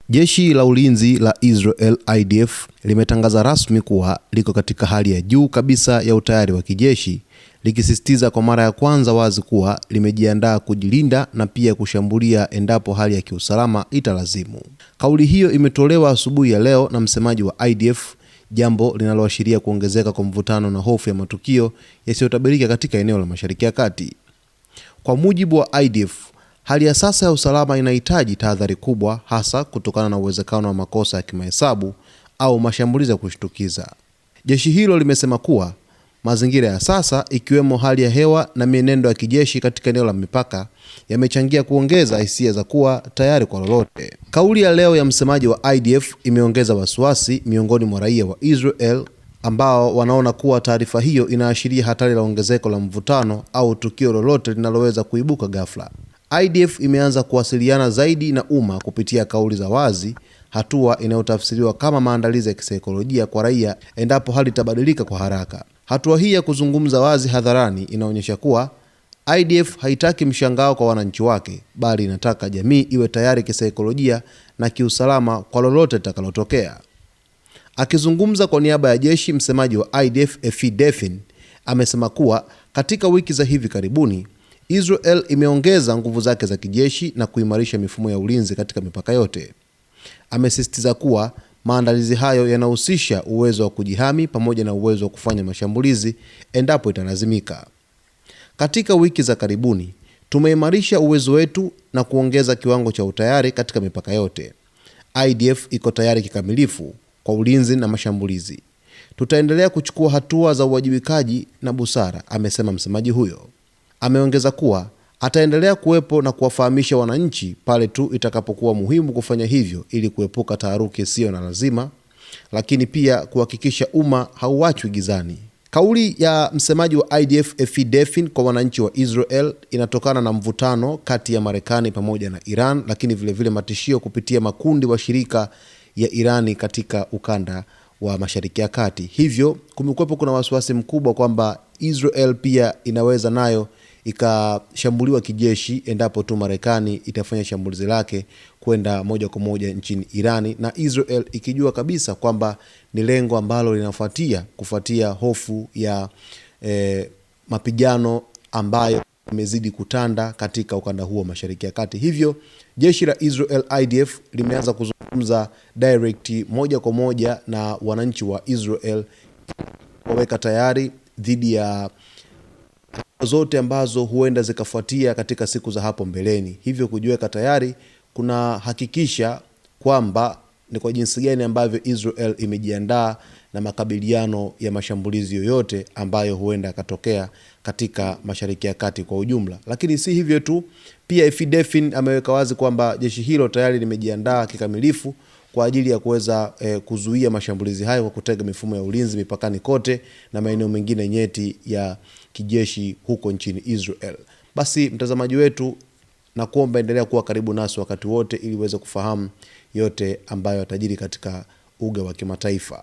Jeshi la ulinzi la Israel IDF limetangaza rasmi kuwa liko katika hali ya juu kabisa ya utayari wa kijeshi, likisisitiza kwa mara ya kwanza wazi kuwa limejiandaa kujilinda na pia kushambulia endapo hali ya kiusalama italazimu. Kauli hiyo imetolewa asubuhi ya leo na msemaji wa IDF, jambo linaloashiria kuongezeka kwa mvutano na hofu ya matukio yasiyotabirika katika eneo la Mashariki ya Kati. Kwa mujibu wa IDF, hali ya sasa ya usalama inahitaji tahadhari kubwa, hasa kutokana na uwezekano wa makosa ya kimahesabu au mashambulizi ya kushtukiza. Jeshi hilo limesema kuwa mazingira ya sasa, ikiwemo hali ya hewa na mienendo ya kijeshi katika eneo la mipaka, yamechangia kuongeza hisia za kuwa tayari kwa lolote. Kauli ya leo ya msemaji wa IDF imeongeza wasiwasi miongoni mwa raia wa Israel ambao wanaona kuwa taarifa hiyo inaashiria hatari la ongezeko la mvutano au tukio lolote linaloweza kuibuka ghafla. IDF imeanza kuwasiliana zaidi na umma kupitia kauli za wazi, hatua inayotafsiriwa kama maandalizi ya kisaikolojia kwa raia endapo hali itabadilika kwa haraka. Hatua hii ya kuzungumza wazi hadharani inaonyesha kuwa IDF haitaki mshangao kwa wananchi wake, bali inataka jamii iwe tayari kisaikolojia na kiusalama kwa lolote litakalotokea. Akizungumza kwa niaba ya jeshi, msemaji wa IDF Efi Defin amesema kuwa katika wiki za hivi karibuni Israel imeongeza nguvu zake za kijeshi na kuimarisha mifumo ya ulinzi katika mipaka yote. Amesisitiza kuwa maandalizi hayo yanahusisha uwezo wa kujihami pamoja na uwezo wa kufanya mashambulizi endapo italazimika. Katika wiki za karibuni, tumeimarisha uwezo wetu na kuongeza kiwango cha utayari katika mipaka yote. IDF iko tayari kikamilifu kwa ulinzi na mashambulizi. Tutaendelea kuchukua hatua za uwajibikaji na busara, amesema msemaji huyo. Ameongeza kuwa ataendelea kuwepo na kuwafahamisha wananchi pale tu itakapokuwa muhimu kufanya hivyo ili kuepuka taharuki isiyo na lazima, lakini pia kuhakikisha umma hauachwi gizani. Kauli ya msemaji wa IDF Efi Defin kwa wananchi wa Israel inatokana na mvutano kati ya Marekani pamoja na Iran, lakini vile matishio kupitia makundi washirika ya Irani katika ukanda wa Mashariki ya Kati. Hivyo kumekuwepo kuna wasiwasi mkubwa kwamba Israel pia inaweza nayo ikashambuliwa kijeshi endapo tu Marekani itafanya shambulizi lake kwenda moja kwa moja nchini Irani, na Israel ikijua kabisa kwamba ni lengo ambalo linafuatia kufuatia hofu ya mapigano ambayo imezidi kutanda katika ukanda huo Mashariki ya Kati. Hivyo jeshi la Israel IDF limeanza kuzungumza direct moja kwa moja na wananchi wa Israel, waweka tayari dhidi ya zote ambazo huenda zikafuatia katika siku za hapo mbeleni. Hivyo kujiweka tayari kuna hakikisha kwamba ni kwa jinsi gani ambavyo Israel imejiandaa na makabiliano ya mashambulizi yoyote ambayo huenda yakatokea katika Mashariki ya Kati kwa ujumla. Lakini si hivyo tu, pia Efi Defin ameweka wazi kwamba jeshi hilo tayari limejiandaa kikamilifu kwa ajili ya kuweza kuzuia mashambulizi hayo kwa kutega mifumo ya ulinzi mipakani kote na maeneo mengine nyeti ya kijeshi huko nchini Israel. Basi mtazamaji wetu, na kuomba endelea kuwa karibu nasi wakati wote ili uweze kufahamu yote ambayo yatajiri katika uga wa kimataifa.